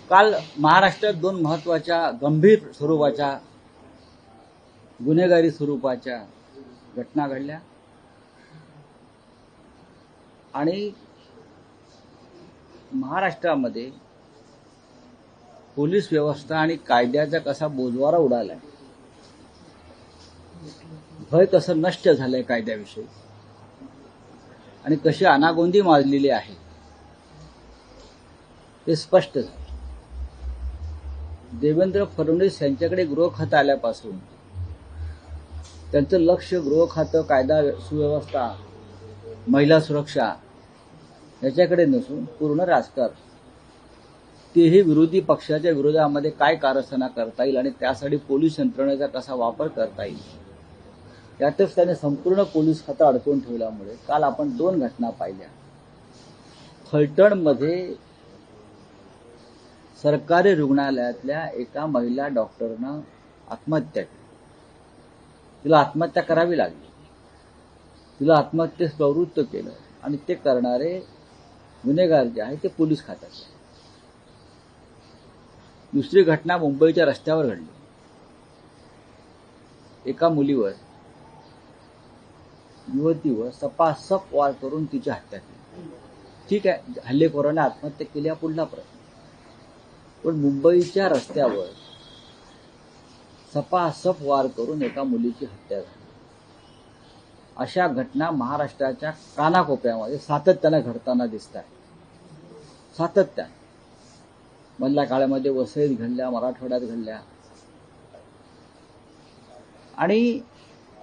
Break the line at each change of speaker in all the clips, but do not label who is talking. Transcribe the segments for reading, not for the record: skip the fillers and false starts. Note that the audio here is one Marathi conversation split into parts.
काल महाराष्ट्रात दोन महत्त्वाच्या गंभीर स्वरूपाच्या गुन्हेगारी स्वरूपाच्या घटना घडल्या आणि महाराष्ट्रामध्ये पोलीस व्यवस्था आणि कायद्याचा कसा बोजवारा उडालाय, भय कसं नष्ट झालंय कायद्याविषयी आणि कशी अनागोंदी माजलेली आहे ते स्पष्ट झालं. देवेंद्र फडणवीस यांच्याकडे गृह खातं आल्यापासून त्यांचं लक्ष गृह खातं, कायदा सुव्यवस्था, महिला सुरक्षा याच्याकडे नसून पूर्ण राजकारण, तेही विरोधी पक्षाच्या विरोधामध्ये काय कारस्थाना करता येईल आणि त्यासाठी पोलीस यंत्रणेचा कसा वापर करता येईल यातच त्याने संपूर्ण पोलीस खातं अडकवून ठेवल्यामुळे काल आपण दोन घटना पाहिल्या. फलटणमध्ये सरकारी रुग्णालयातल्या एका महिला डॉक्टरनं आत्महत्या केली. तिला आत्महत्या करावी लागली, तिला आत्महत्येस प्रवृत्त केलं आणि ते करणारे गुन्हेगार जे आहे ते पोलीस खात्यात. दुसरी घटना मुंबईच्या रस्त्यावर घडली. एका मुलीवर, युवतीवर सपासप वार करून तिची हत्या केली. ठीक आहे, हल्लेखोराने आत्महत्या केली हा पुढला प्रश्न, पण मुंबईच्या रस्त्यावर सपासप वार करून एका मुलीची हत्या झाली. अशा घटना महाराष्ट्राच्या कानाकोपऱ्यामध्ये सातत्याने घडताना दिसत आहेत. सातत्याने मधल्या काळामध्ये वसईत घडल्या, मराठवाड्यात घडल्या आणि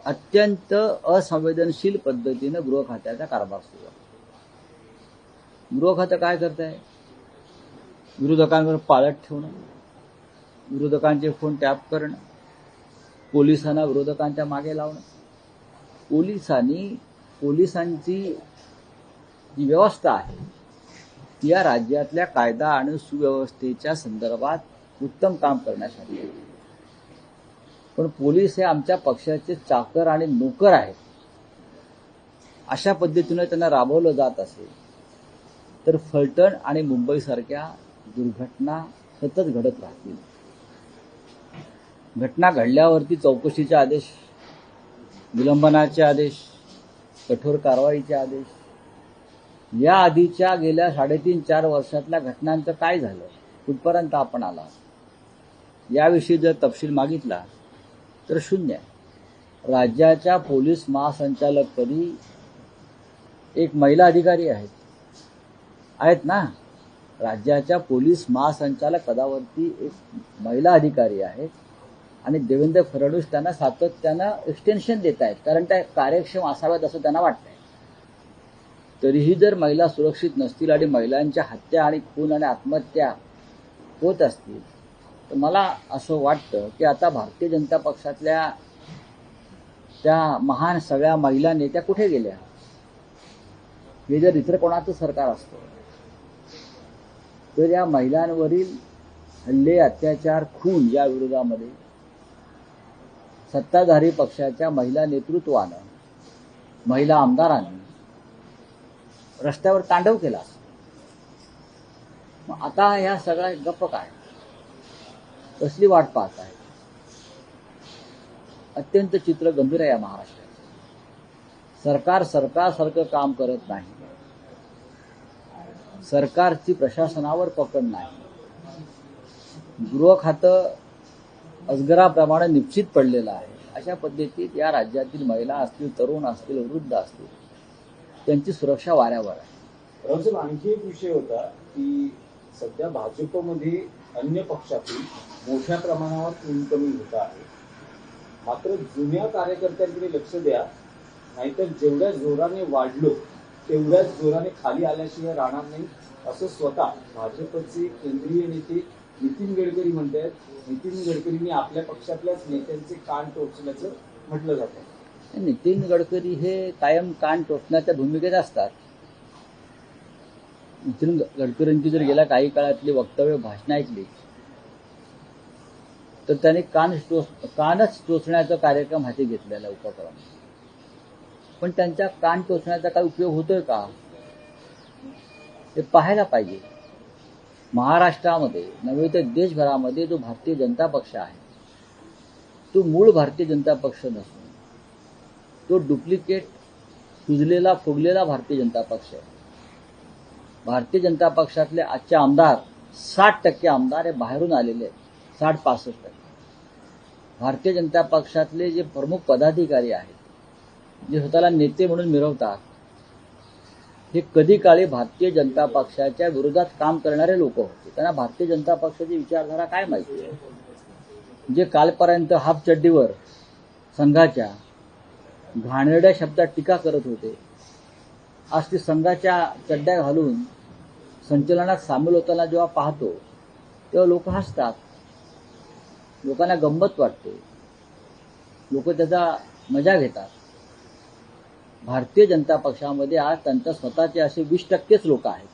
अत्यंत असंवेदनशील पद्धतीनं गृह खात्याचा कारभार सुरू आहे. गृह खातं काय करत आहे? विरोधकांवर पाळत ठेवणं, विरोधकांचे फोन टॅप करणं, पोलिसांना विरोधकांच्या मागे लावणं. पोलिसांची जी व्यवस्था आहे ती या राज्यातल्या कायदा आणि सुव्यवस्थेच्या संदर्भात उत्तम काम करण्यासाठी आहे. पण पोलीस हे आमच्या पक्षाचे चाकर आणि नोकर आहेत अशा पद्धतीने त्यांना राबवलं जात असेल तर फलटण आणि मुंबईसारख्या दुर्घटना सतत घडत राहतील. घटना घडल्यावरती चौकशीचे आदेश, निलंबनाचे आदेश, कठोर कारवाईचे आदेश, या आधीच्या गेल्या 3.5-4 वर्षातल्या घटनांचं काय झालं, कुठपर्यंत आपण आला, याविषयी जर तपशील मागितला तर शून्य. राज्याच्या पोलीस महासंचालकपदी एक महिला अधिकारी आहेत ना. राज्याच्या पोलीस महासंचालक पदावरती एक महिला अधिकारी आहेत आणि देवेंद्र फडणवीस त्यांना सातत्यानं एक्सटेन्शन देत आहेत, कारण त्या कार्यक्षम असाव्यात असं त्यांना वाटतंय. तरीही जर महिला सुरक्षित नसतील आणि महिलांच्या हत्या आणि खून आणि आत्महत्या होत असतील तर मला असं वाटतं की आता भारतीय जनता पक्षातल्या त्या महान सगळ्या महिला नेत्या कुठे गेल्या? हे जर इतर कोणाचं सरकार असतं तर या महिलांवरील हल्ले, अत्याचार, खून या विरोधामध्ये सत्ताधारी पक्षाच्या महिला नेतृत्वानं, महिला आमदारांनी रस्त्यावर तांडव केला. मग आता ह्या सगळ्या गप्प काय, कसली वाट पाहत आहे? अत्यंत चित्र गंभीर आहे या महाराष्ट्रात. सरकार सरकारसारखं काम करत नाही, सरकारची प्रशासनावर पकड नाही, गृह खातं अजगराप्रमाणे निश्चित पडलेलं आहे. अशा पद्धतीत या राज्यातील महिला असतील, तरुण असतील, वृद्ध असतील, त्यांची सुरक्षा वाऱ्यावर आहे.
रावसाहेब, आणखी एक विषय होता की सध्या भाजपमध्ये अन्य पक्षातील मोठ्या प्रमाणावर इनकमिंग होत आहे. मात्र जुन्या कार्यकर्त्यांकडे लक्ष द्या, नाहीतर जेवढ्या जोराने वाढलो तेवढ्याच जोराने खाली आल्याशिवाय राहणार नाही, असं स्वतः भाजपचे केंद्रीय नेते नितीन गडकरी म्हणतात. नितीन गडकरींनी आपल्या पक्षातल्याच नेत्यांचे कान टोचल्याचं म्हटलं जातं.
नितीन गडकरी हे कायम कान टोचण्याच्या भूमिकेत असतात. नितीन गडकरींची जर गेल्या काही काळातली वक्तव्य, भाषणं ऐकली तर त्यांनी कानच टोचण्याचा कार्यक्रम हाती घेतलेला उपक्रम. पण त्यांच्या कान टोचण्याचा काय उपयोग होतोय का हे पाहायला पाहिजे. महाराष्ट्रामध्ये नव्हे तर देशभरामध्ये जो भारतीय जनता पक्ष आहे तो मूळ भारतीय जनता पक्ष नसून तो डुप्लिकेट सुजलेला फुगलेला भारतीय जनता पक्ष आहे. भारतीय जनता पक्षातले आजचे आमदार 60% आमदार हे बाहेरून आलेले आहेत, 60-65%. भारतीय जनता पक्षातले जे प्रमुख पदाधिकारी आहेत जे स्वतःला नेते म्हणून मिरवतात हे कधी काळी भारतीय जनता पक्षाच्या विरोधात काम करणारे लोक होते. त्यांना भारतीय जनता पक्षाची विचारधारा काय माहिती आहे. जे कालपर्यंत हाफ चड्डीवर संघाच्या घाणेरड्या शब्दात टीका करत होते आज ते संघाच्या चड्ड्या घालून संचलनात सामील होताना जेव्हा पाहतो तेव्हा लोक हसतात, लोकांना गंमत वाटते, लोक त्याचा मजा घेतात. भारतीय जनता पक्षामध्ये आज त्यांच्या स्वतःचे असे 20%च लोक आहेत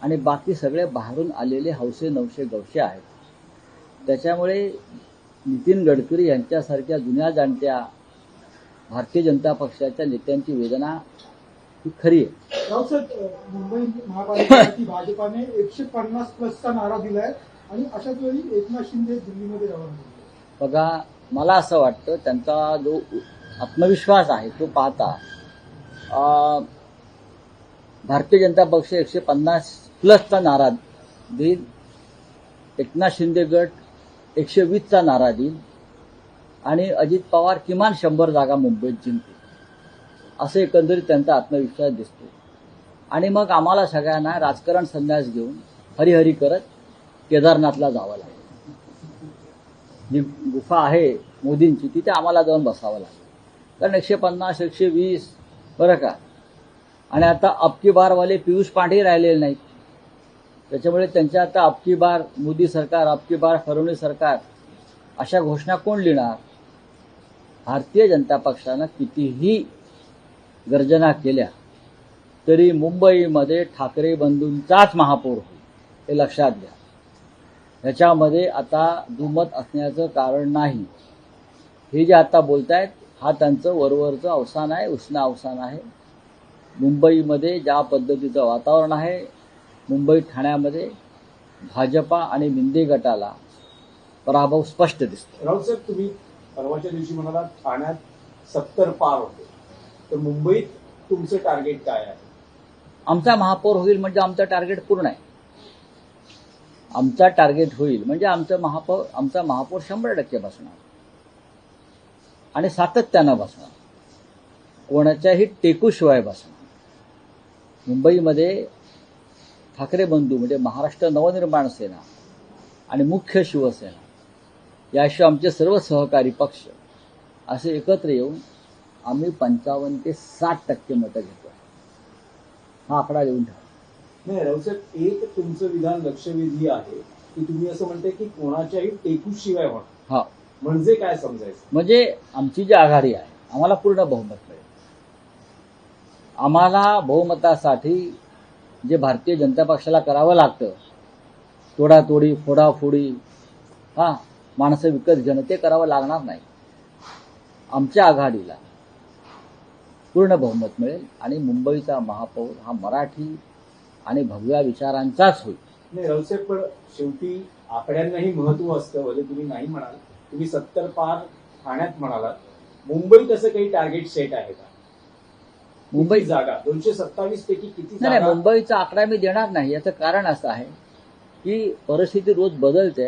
आणि बाकी सगळे बाहेरून आलेले हौसे नवसे गवसे आहेत. त्याच्यामुळे नितीन गडकरी यांच्यासारख्या जुन्या जाणत्या भारतीय जनता पक्षाच्या नेत्यांची वेदना ही खरी आहे.
रावसाहेब, मुंबई महापालिकेसाठी भाजपाने 150+ नारा दिलाय आणि अशाच वेळी एकनाथ शिंदे दिल्लीमध्ये रवाना झाले.
बघा, मला असं वाटतं त्यांचा जो आत्मविश्वास आहे तो पाहता भारतीय जनता पक्ष 150+ नारा देईल, एकनाथ शिंदे गट 120 नारा देईल आणि अजित पवार किमान 100 जागा मुंबईत जिंकतील असं एकंदरीत त्यांचा आत्मविश्वास दिसतो. आणि मग आम्हाला सगळ्यांना राजकारण संन्यास घेऊन हरिहरी करत केदारनाथला जावं लागेल. जी गुफा आहे मोदींची तिथे आम्हाला जाऊन बसावं लागेल. कारण 150 120 बरं का. आणि आता अबकी बारवाले पियुष पांडे राहिलेले नाहीत. त्याच्यामुळे त्यांच्या आता अबकी बार मोदी सरकार, अबकी बार फडणवीस सरकार अशा घोषणा कोण लिहिणार. भारतीय जनता पक्षानं कितीही गर्जना केल्या तरी मुंबईमध्ये ठाकरे बंधूंचाच महापौर होईल हे लक्षात घ्या. ह्याच्यामध्ये आता दुमत असण्याचं कारण नाही. हे जे आता बोलतायत हा त्यांचं वरवरचं अवसान आहे, उष्ण अवसान आहे. मुंबईमध्ये ज्या पद्धतीचं वातावरण आहे, मुंबई ठाण्यामध्ये भाजपा आणि मिंदे गटाला पराभव स्पष्ट दिसतो.
राऊत साहेब, तुम्ही परवाच्या दिवशी म्हणाला ठाण्यात 70 पार होते, तर मुंबईत तुमचं टार्गेट काय आहे?
आमचा महापौर होईल म्हणजे आमचं टार्गेट पूर्ण आहे. आमचा टार्गेट होईल म्हणजे आमचा महापौर 100% बसणार आणि सातत्यानं बसणार, कोणाच्याही टेकूशिवाय बसणार. मुंबईमध्ये ठाकरे बंधू म्हणजे महाराष्ट्र नवनिर्माण सेना आणि मुख्य शिवसेना याशिवाय आमचे सर्व सहकारी पक्ष असे एकत्र येऊन आम्ही 55 ते 60% मतं घेतो. हा आकडा लिहून ठेवा.
नाही राऊसाहेब, एक तुमचं विधान लक्षवेधी आहे की तुम्ही असं म्हणताय की कोणाच्याही टेकूशिवाय होणार.
हा
म्हणजे काय समजायचं?
म्हणजे आमची जी आघाडी आहे आम्हाला पूर्ण बहुमत मिळेल. आम्हाला बहुमतासाठी जे भारतीय जनता पक्षाला करावं लागतं, तोडातोडी फोडाफोडी माणसं विकत घेणं, ते करावं लागणार नाही. आमच्या आघाडीला पूर्ण बहुमत मिळेल आणि मुंबईचा महापौर हा मराठी आणि भगव्या विचारांचाच होईल.
नाही राऊसाहेब, पण शेवटी आकड्यांनाही महत्व असतं. भले तुम्ही नाही म्हणाल, तुम्ही 70 पार ठाण्यात म्हणालात, मुंबईत असं काही टार्गेट सेट आहे का? मुंबई जागा 227 पैकी किती
नाही,
जागा?
मुंबईचा आकडा मी देणार नाही. याचं कारण असं आहे की परिस्थिती रोज बदलते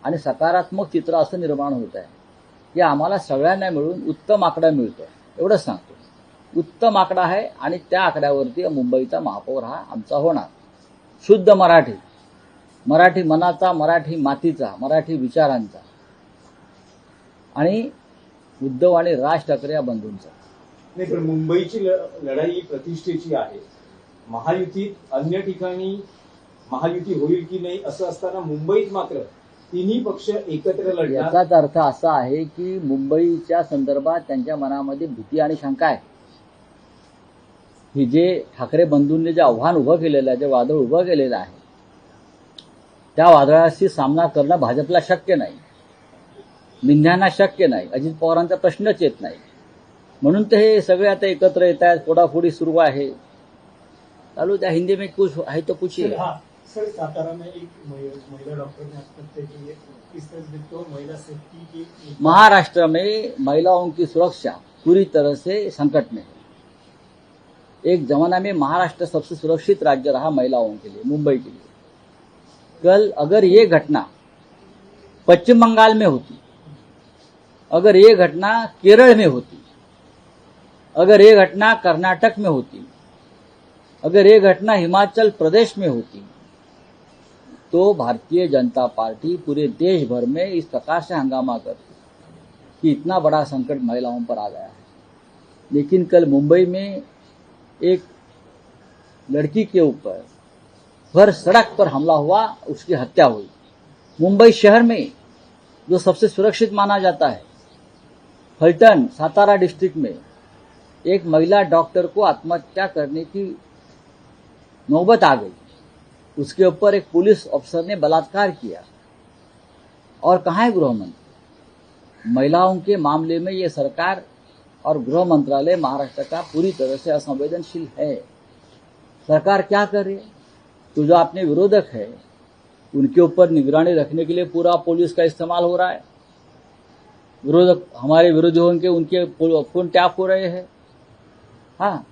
आणि सकारात्मक चित्र असं निर्माण होत आहे की आम्हाला सगळ्यांना मिळून उत्तम आकडा मिळतो, एवढंच सांगतो. उत्तम आकडा आहे आणि त्या आकड्यावरती मुंबईचा महापौर हा आमचा होणार. शुद्ध मराठी, मराठी मनाचा, मराठी मातीचा, मराठी विचारांचा आणि उद्धव आणि राज ठाकरे या बंधूंचा.
नाही, पण मुंबईची लढाई ही प्रतिष्ठेची आहे. महायुतीत अन्य ठिकाणी महायुती होईल की नाही असं असताना मुंबईत मात्र तिन्ही पक्ष एकत्र लढणार.
याचाच अर्थ असा आहे की मुंबईच्या संदर्भात त्यांच्या मनामध्ये भीती आणि शंका आहे. ही जे ठाकरे बंधूंनी जे आव्हान उभं केलेलं आहे, जे वादळ उभं केलेलं आहे, त्या वादळाशी सामना करणं भाजपला शक्य नाही, मिंध्यांना शक्य नाही, अजित पवारांचा प्रश्नच येत नाही. म्हणून तर हे सगळे आता एकत्र येत आहेत, फोडाफोडी सुरू आहे. चालू त्या हिंदी में कुछ आहे तो कुछ ही है.
सर सातारा में एक महिला डॉक्टर ने आत्महत्या की है, किस तरह से देखते हो महिला सेफ्टी की?
महाराष्ट्र में महिलाओं की सुरक्षा पूरी तरह से संकट में है। एक जमाना में महाराष्ट्र सबसे सुरक्षित राज्य रहा महिलाओं के लिए, मुंबई के लिए। कल अगर ये घटना पश्चिम बंगाल में होती, अगर ये घटना केरल में होती, अगर ये घटना कर्नाटक में होती, अगर ये घटना हिमाचल प्रदेश में होती, तो भारतीय जनता पार्टी पूरे देश भर में इस प्रकार से हंगामा करती कि इतना बड़ा संकट महिलाओं पर आ गया है। लेकिन कल मुंबई में एक लड़की के ऊपर भर सड़क पर हमला हुआ, उसकी हत्या हुई। मुंबई शहर में जो सबसे सुरक्षित माना जाता है, फलटन सातारा डिस्ट्रिक्ट में एक महिला डॉक्टर को आत्महत्या करने की नौबत आ गई। उसके ऊपर एक पुलिस अफसर ने बलात्कार किया। और कहाँ है गृह मंत्री? महिलाओं के मामले में ये सरकार और गृह मंत्रालय महाराष्ट्र का पूरी तरह से असंवेदनशील है। सरकार क्या कर रही है? तो जो अपने विरोधक है उनके ऊपर निगरानी रखने के लिए पूरा पुलिस का इस्तेमाल हो रहा है। विरोधक हमारे विरोधी होंगे, उनके फोन टैप हो रहे हैं। हाँ,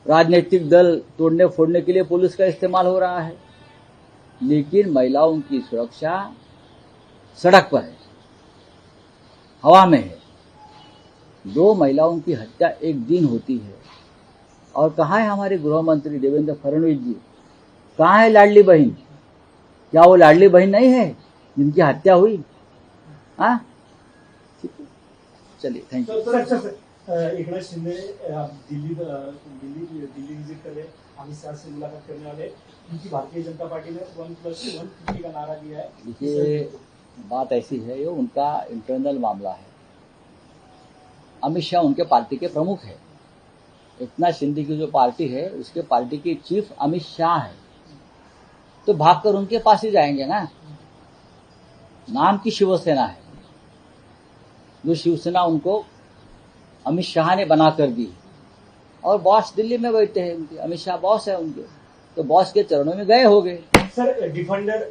राजनीतिक दल तोड़ने फोड़ने के लिए पुलिस का इस्तेमाल हो रहा है। लेकिन महिलाओं की सुरक्षा सड़क पर है, हवा में है। 2 महिलाओं की हत्या एक दिन होती है। और कहाँ है हमारे गृह मंत्री देवेंद्र फडणवीस जी? कहाँ है लाडली बहन? क्या वो लाडली बहन नहीं है जिनकी हत्या हुई? हाँ, चलिए, thank you.
Sir Eknath Shinde Delhi visit कर रहे, अमित शाह से मुलाकात करने वाले, उनकी भारतीय जनता पार्टी ने 1+1 का नारा दिया है।
देखिए, बात ऐसी है, ये उनका इंटरनल मामला है। अमित शाह उनके पार्टी के प्रमुख है। एकनाथ शिंदे की जो पार्टी है उसके पार्टी के चीफ अमित शाह है, तो भागकर उनके पास ही जाएंगे ना। नाम की शिवसेना है, जो शिवसेना उनको अमित शाह ने बना कर दी। और बॉस दिल्ली में बैठे हैं उनके, अमित शाह बॉस है उनके, तो बॉस के चरणों में गए होंगे।
Sir defender